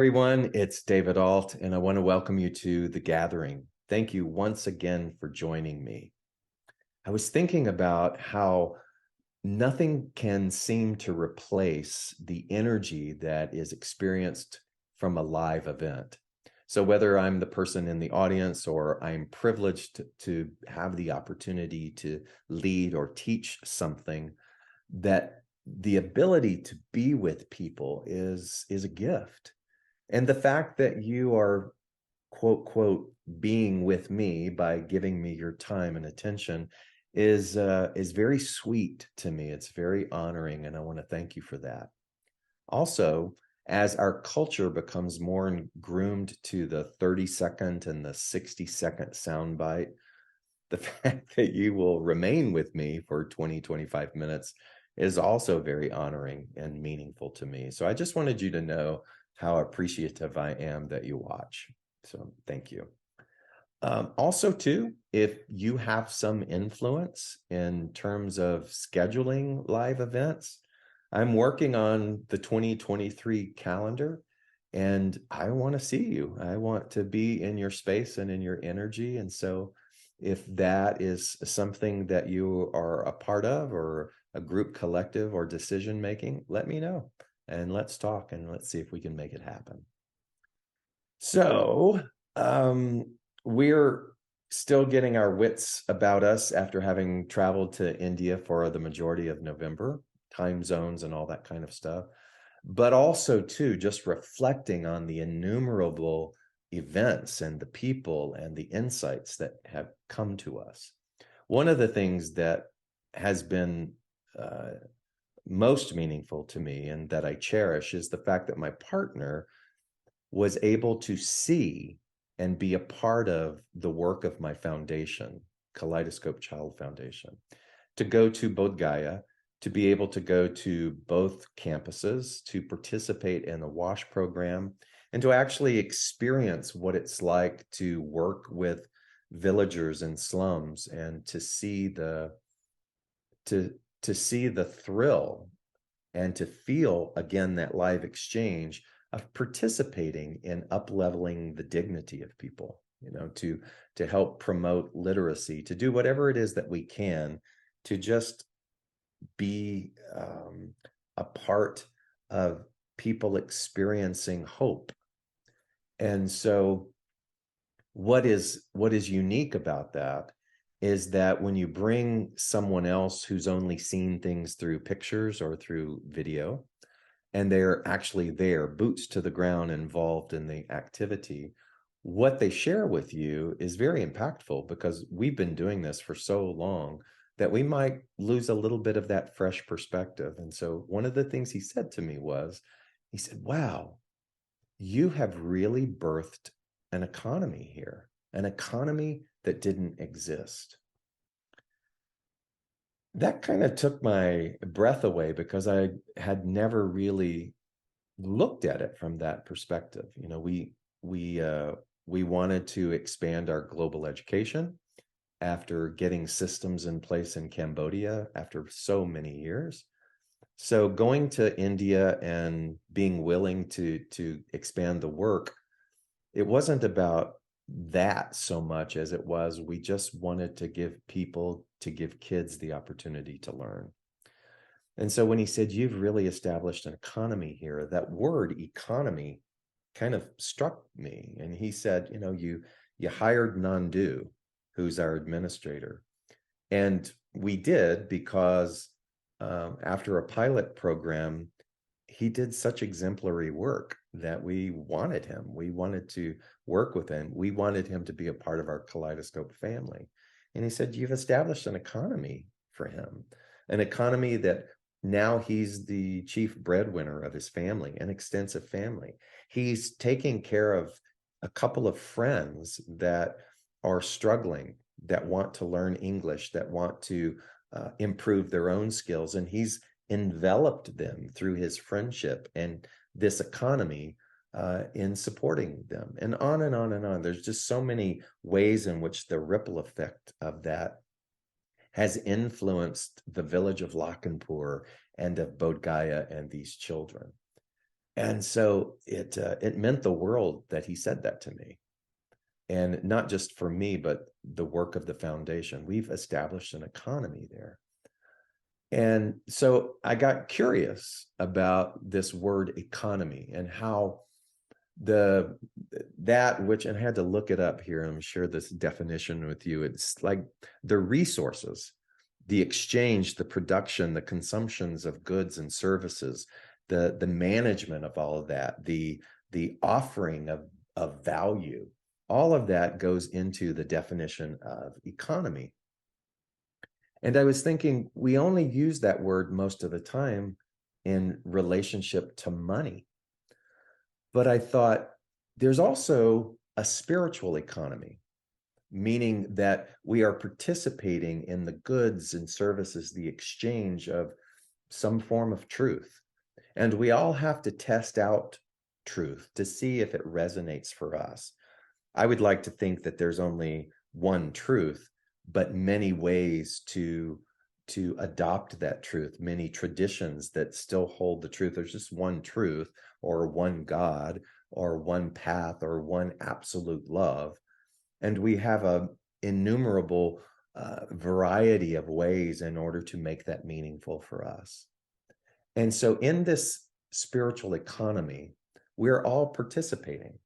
everyone, it's David Ault, and I want to welcome you to The Gathering. Thank you once again for joining me. I was thinking about how nothing can seem to replace the energy that is experienced from a live event. So whether I'm the person in the audience or I'm privileged to have the opportunity to lead or teach something, that the ability to be with people is a gift. And the fact that you are, quote, being with me by giving me your time and attention is very sweet to me. It's very honoring, and I want to thank you for that. Also, as our culture becomes more groomed to the 30-second and the 60-second soundbite, the fact that you will remain with me for 20, 25 minutes is also very honoring and meaningful to me. So I just wanted you to know how appreciative I am that you watch. So thank you. Also, too, if you have some influence in terms of scheduling live events, I'm working on the 2023 calendar, and I want to see you. I want to be in your space and in your energy. And so if that is something that you are a part of, or a group collective or decision making, let me know. And let's talk and let's see if we can make it happen. So we're still getting our wits about us after having traveled to India for the majority of November, time zones and all that kind of stuff. But also, too, just reflecting on the innumerable events and the people and the insights that have come to us. One of the things that has been most meaningful to me and that I cherish is the fact that my partner was able to see and be a part of the work of my foundation, Kaleidoscope Child Foundation, to go to Bodh Gaya, to be able to go to both campuses, to participate in the WASH program, and to actually experience what it's like to work with villagers in slums and to see the thrill and to feel again that live exchange of participating in up-leveling the dignity of people, to help promote literacy, to do whatever it is that we can to just be a part of people experiencing hope. And so what is unique about that is that when you bring someone else who's only seen things through pictures or through video, and they're actually there, boots to the ground, involved in the activity, what they share with you is very impactful, because we've been doing this for so long that we might lose a little bit of that fresh perspective. And so one of the things he said to me was, he said, wow, you have really birthed an economy here, an economy that didn't exist. That kind of took my breath away, because I had never really looked at it from that perspective. We wanted to expand our global education after getting systems in place in Cambodia after so many years. So going to India and being willing to expand the work, it wasn't about that so much as it was we just wanted to give kids the opportunity to learn. And so when he said, you've really established an economy here, that word economy kind of struck me. And he said, you hired Nandu, who's our administrator. And we did because after a pilot program, he did such exemplary work that we wanted him. We wanted to work with him. We wanted him to be a part of our Kaleidoscope family. And he said, you've established an economy for him, an economy that now he's the chief breadwinner of his family, an extensive family. He's taking care of a couple of friends that are struggling, that want to learn English, that want to improve their own skills. And he's enveloped them through his friendship and this economy in supporting them, and on and on and on. There's just so many ways in which the ripple effect of that has influenced the village of Lakhanpur and of Bodh Gaya and these children. And so it meant the world that he said that to me. And not just for me, but the work of the foundation. We've established an economy there. And so I got curious about this word economy and how that which, and I had to look it up here, and I'm share this definition with you. It's like the resources, the exchange, the production, the consumptions of goods and services, the management of all of that, the offering of value, all of that goes into the definition of economy. And I was thinking, we only use that word most of the time in relationship to money. But I thought there's also a spiritual economy, meaning that we are participating in the goods and services, the exchange of some form of truth. And we all have to test out truth to see if it resonates for us. I would like to think that there's only one truth, but many ways to adopt that truth, many traditions that still hold the truth. There's just one truth or one God or one path or one absolute love. And we have a innumerable variety of ways in order to make that meaningful for us. And so in this spiritual economy, we're all participating.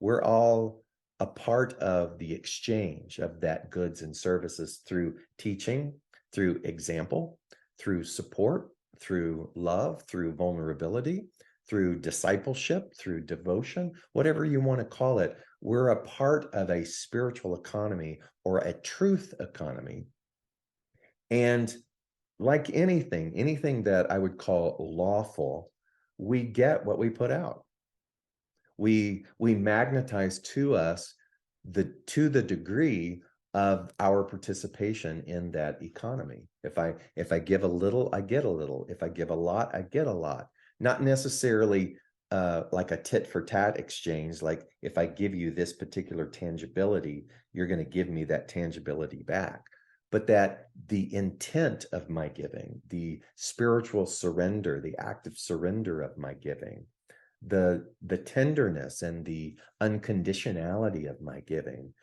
We're all a part of the exchange of that goods and services through teaching, through example, through support, through love, through vulnerability, through discipleship, through devotion, whatever you want to call it. We're a part of a spiritual economy or a truth economy. And like anything that I would call lawful, we get what we put out. We magnetize to us to the degree of our participation in that economy. If I give a little, I get a little. If I give a lot, I get a lot. Not necessarily like a tit for tat exchange. Like if I give you this particular tangibility, you're going to give me that tangibility back. But that the intent of my giving, the spiritual surrender, the active surrender of my giving, the tenderness and the unconditionality of my giving,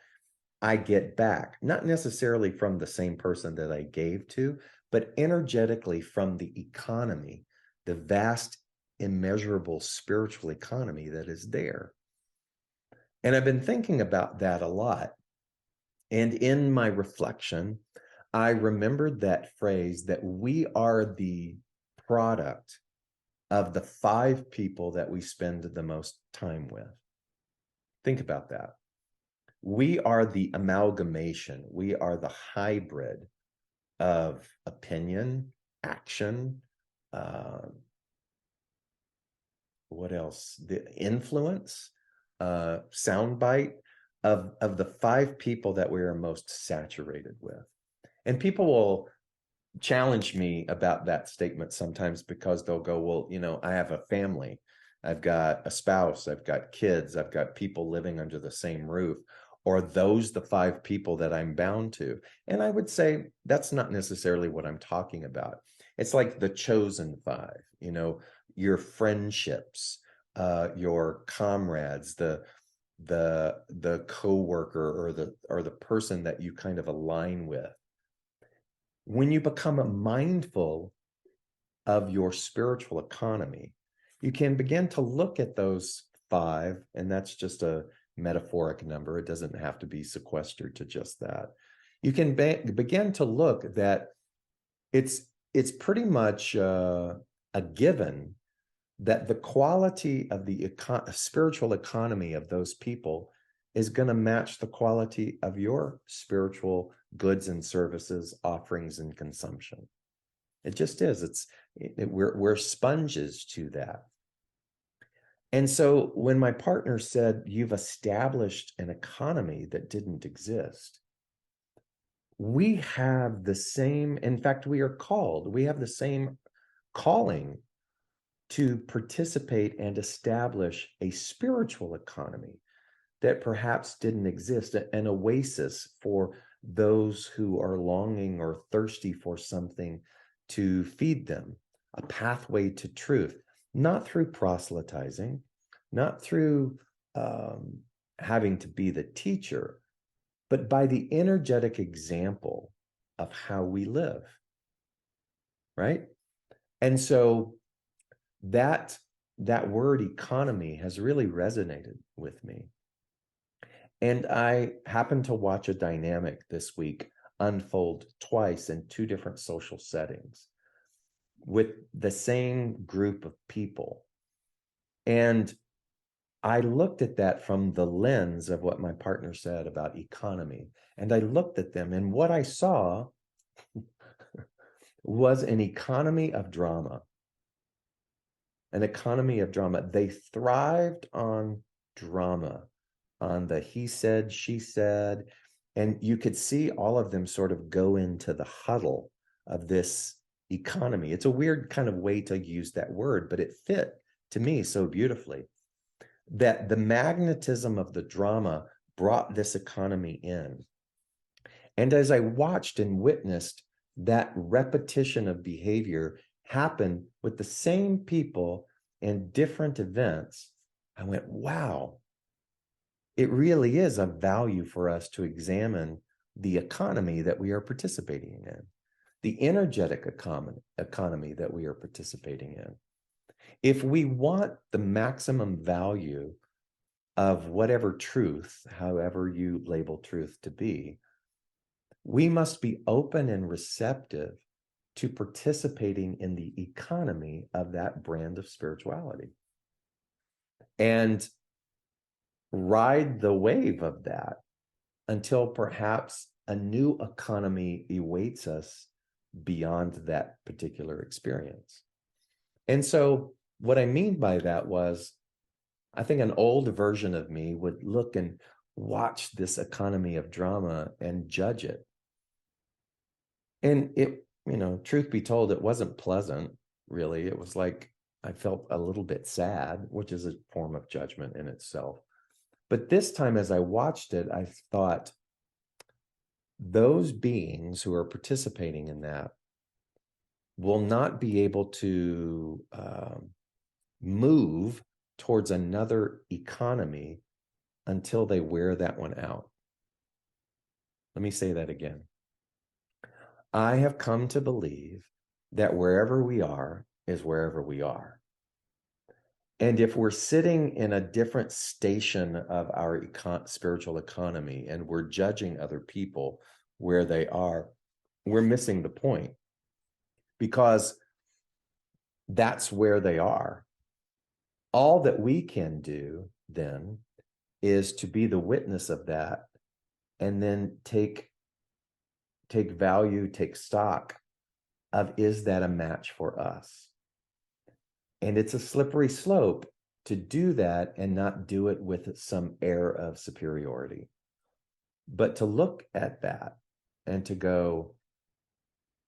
I get back, not necessarily from the same person that I gave to, but energetically from the economy, the vast, immeasurable spiritual economy that is there. And I've been thinking about that a lot. And in my reflection, I remembered that phrase that we are the product of the 5 people that we spend the most time with. Think about that. We are the amalgamation. We are the hybrid of opinion, action, what else? The influence, soundbite of the 5 people that we are most saturated with. And people will challenge me about that statement sometimes because they'll go, well, I have a family. I've got a spouse. I've got kids. I've got people living under the same roof. Or those the 5 people that I'm bound to? And I would say that's not necessarily what I'm talking about. It's like the chosen 5, your friendships, your comrades, the coworker or the person that you kind of align with. When you become mindful of your spiritual economy, you can begin to look at those 5, and that's just a metaphoric number. It doesn't have to be sequestered to just that. You can begin to look that it's pretty much a given that the quality of the spiritual economy of those people is going to match the quality of your spiritual goods and services, offerings, and consumption. It just is. We're sponges to that. And so when my partner said, you've established an economy that didn't exist, we have the same, in fact, we have the same calling to participate and establish a spiritual economy that perhaps didn't exist, an oasis for those who are longing or thirsty for something to feed them, a pathway to truth. not through proselytizing, not through having to be the teacher, but by the energetic example of how we live, right? And so that word economy has really resonated with me. And I happened to watch a dynamic this week unfold twice in two different social settings with the same group of people. And I looked at that from the lens of what my partner said about economy. And I looked at them, and what I saw was an economy of drama. An economy of drama. They thrived on drama, on the he said, she said. And you could see all of them sort of go into the huddle of this economy. It's a weird kind of way to use that word, but it fit to me so beautifully. That the magnetism of the drama brought this economy in. And as I watched and witnessed that repetition of behavior happen with the same people and different events, I went, wow, it really is of value for us to examine the economy that we are participating in, the energetic economy that we are participating in. If we want the maximum value of whatever truth, however you label truth to be, we must be open and receptive to participating in the economy of that brand of spirituality and ride the wave of that until perhaps a new economy awaits us beyond that particular experience. And so what I mean by that was, I think an old version of me would look and watch this economy of drama and judge it. And it, truth be told, it wasn't pleasant, really. It was like I felt a little bit sad, which is a form of judgment in itself. But this time, as I watched it, I thought, those beings who are participating in that will not be able to move towards another economy until they wear that one out. Let me say that again. I have come to believe that wherever we are is wherever we are. And if we're sitting in a different station of our spiritual economy and we're judging other people where they are, we're missing the point, because that's where they are. All that we can do then is to be the witness of that, and then take value, take stock of, is that a match for us? And it's a slippery slope to do that and not do it with some air of superiority, but to look at that and to go,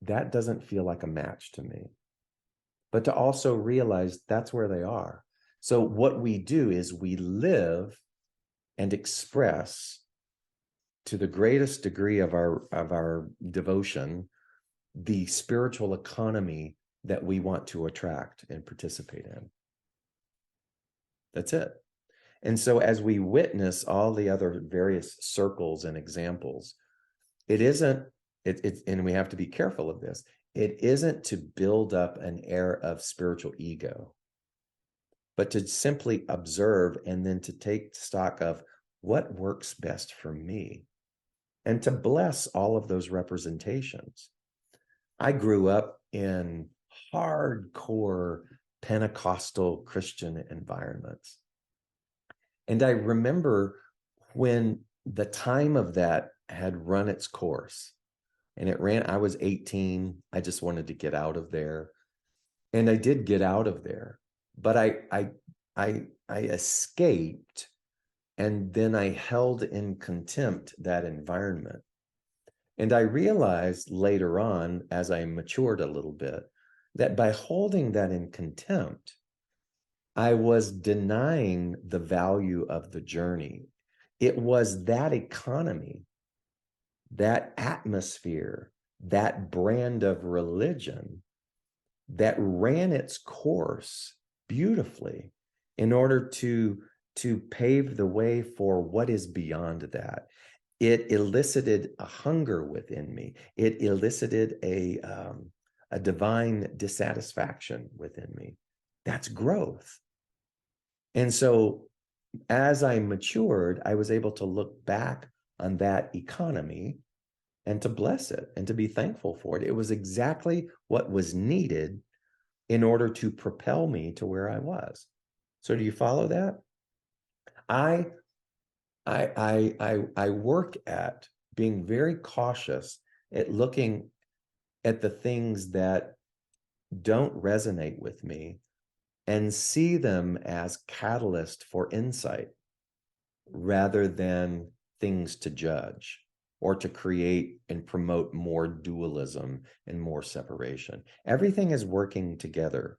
that doesn't feel like a match to me. But to also realize that's where they are. So what we do is we live and express to the greatest degree of our devotion the spiritual economy that we want to attract and participate in. That's it. And so as we witness all the other various circles and examples, it isn't, and we have to be careful of this, it isn't to build up an air of spiritual ego, but to simply observe and then to take stock of what works best for me, and to bless all of those representations. I grew up in hardcore Pentecostal Christian environments. And I remember when the time of that had run its course, and I was 18. I just wanted to get out of there. And I did get out of there, but I escaped, and then I held in contempt that environment. And I realized later on, as I matured a little bit, that by holding that in contempt, I was denying the value of the journey. It was that economy, that atmosphere, that brand of religion that ran its course beautifully in order to pave the way for what is beyond that. It elicited a hunger within me. It elicited a divine dissatisfaction within me. That's growth. And so as I matured, I was able to look back on that economy and to bless it and to be thankful for it. It was exactly what was needed in order to propel me to where I was. So do you follow that? I work at being very cautious at looking at the things that don't resonate with me and see them as catalyst for insight rather than things to judge or to create and promote more dualism and more separation. Everything is working together.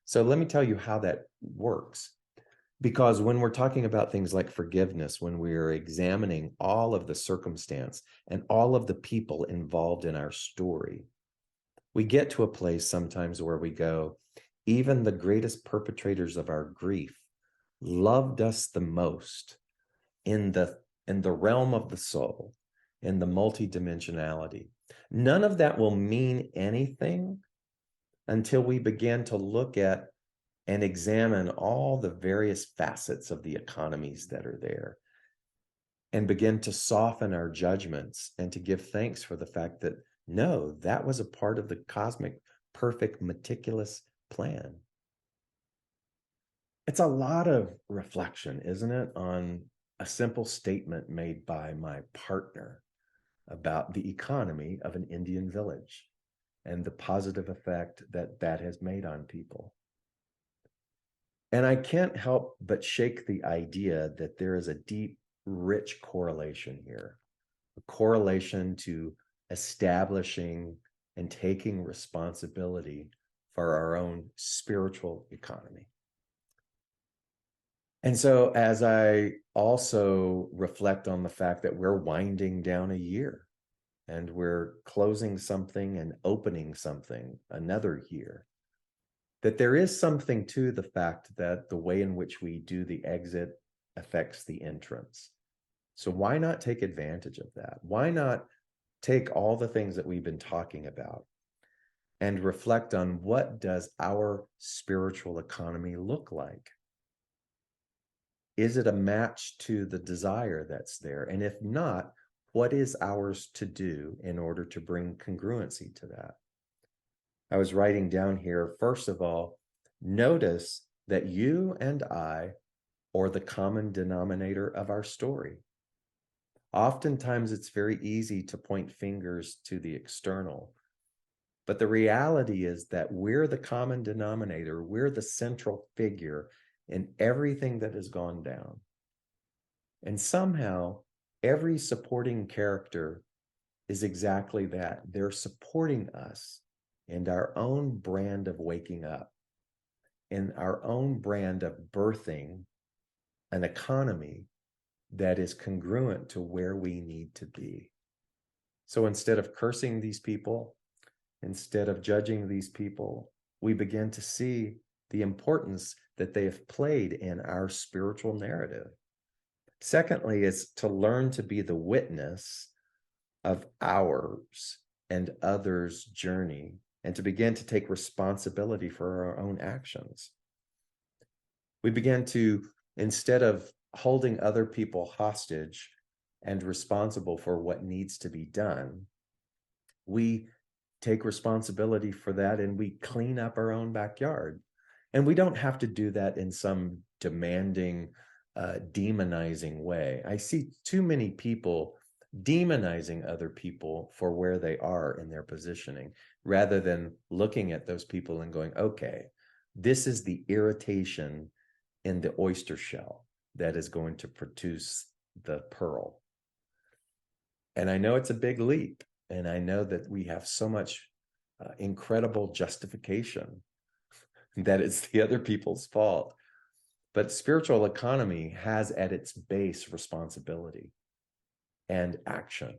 So let me tell you how that works. Because when we're talking about things like forgiveness, when we're examining all of the circumstance and all of the people involved in our story, we get to a place sometimes where we go, even the greatest perpetrators of our grief loved us the most in the realm of the soul, in the multidimensionality. None of that will mean anything until we begin to look at and examine all the various facets of the economies that are there and begin to soften our judgments and to give thanks for the fact that, no, that was a part of the cosmic, perfect, meticulous plan. It's a lot of reflection, isn't it, on a simple statement made by my partner about the economy of an Indian village and the positive effect that that has made on people. And I can't help but shake the idea that there is a deep, rich correlation here, a correlation to establishing and taking responsibility for our own spiritual economy. And so as I also reflect on the fact that we're winding down a year and we're closing something and opening something another year, that there is something to the fact that the way in which we do the exit affects the entrance. So why not take advantage of that? Why not take all the things that we've been talking about and reflect on what does our spiritual economy look like? Is it a match to the desire that's there? And if not, what is ours to do in order to bring congruency to that? I was writing down here, first of all, notice that you and I are the common denominator of our story. Oftentimes, it's very easy to point fingers to the external, but the reality is that we're the common denominator. We're the central figure in everything that has gone down. And somehow, every supporting character is exactly that. They're supporting us in our own brand of waking up, in our own brand of birthing an economy that is congruent to where we need to be. So instead of cursing these people, instead of judging these people, we begin to see the importance that they have played in our spiritual narrative. Secondly, is to learn to be the witness of ours and others' journey and to begin to take responsibility for our own actions. We begin to, instead of holding other people hostage and responsible for what needs to be done, we take responsibility for that and we clean up our own backyard. And we don't have to do that in some demanding, demonizing way. I see too many people demonizing other people for where they are in their positioning, rather than looking at those people and going, okay, this is the irritation in the oyster shell that is going to produce the pearl. And I know it's a big leap, and I know that we have so much incredible justification that it's the other people's fault. But spiritual economy has at its base responsibility and action.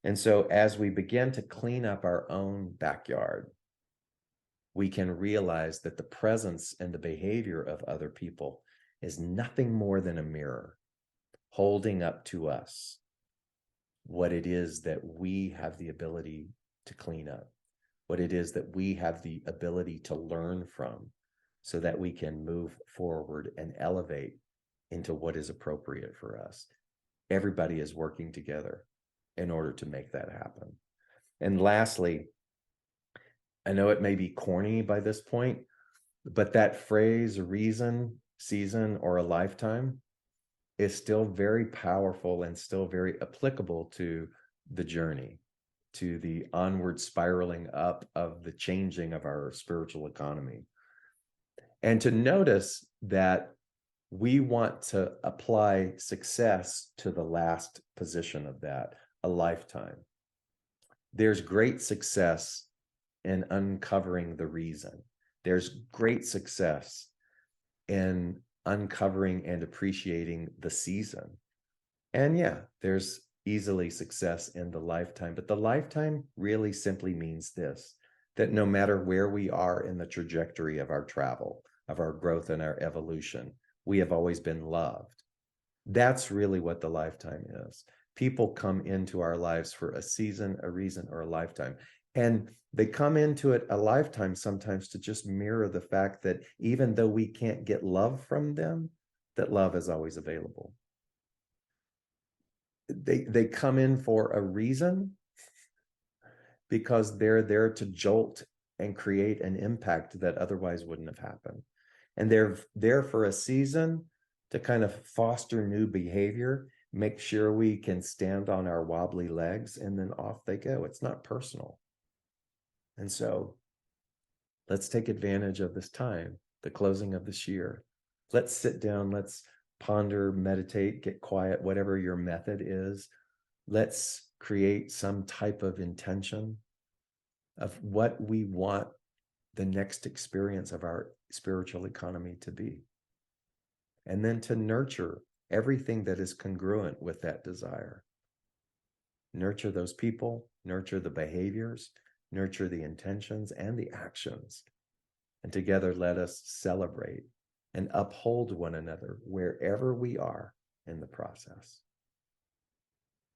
And so as we begin to clean up our own backyard, we can realize that the presence and the behavior of other people is nothing more than a mirror holding up to us what it is that we have the ability to clean up, what it is that we have the ability to learn from, so that we can move forward and elevate into what is appropriate for us. Everybody is working together in order to make that happen. And lastly, I know it may be corny by this point, but that phrase, reason, season, or a lifetime, is still very powerful and still very applicable to the journey, to the onward spiraling up of the changing of our spiritual economy. And to notice that we want to apply success to the last position of that, a lifetime. There's great success in uncovering the reason. There's great success in uncovering and appreciating the season. And yeah, there's easily success in the lifetime, but the lifetime really simply means this, that no matter where we are in the trajectory of our travel, of our growth and our evolution, we have always been loved. That's really what the lifetime is. People come into our lives for a season, a reason, or a lifetime. And they come into it a lifetime sometimes to just mirror the fact that even though we can't get love from them, that love is always available. They come in for a reason because they're there to jolt and create an impact that otherwise wouldn't have happened. And they're there for a season to kind of foster new behavior, make sure we can stand on our wobbly legs, and then off they go. It's not personal. And so let's take advantage of this time, the closing of this year. Let's sit down, let's ponder, meditate, get quiet, whatever your method is. Let's create some type of intention of what we want the next experience of our spiritual economy to be. And then to nurture everything that is congruent with that desire. Nurture those people, nurture the behaviors, nurture the intentions and the actions. And together, let us celebrate and uphold one another wherever we are in the process.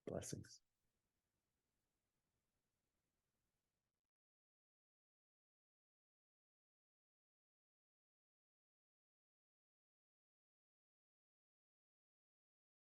Blessings.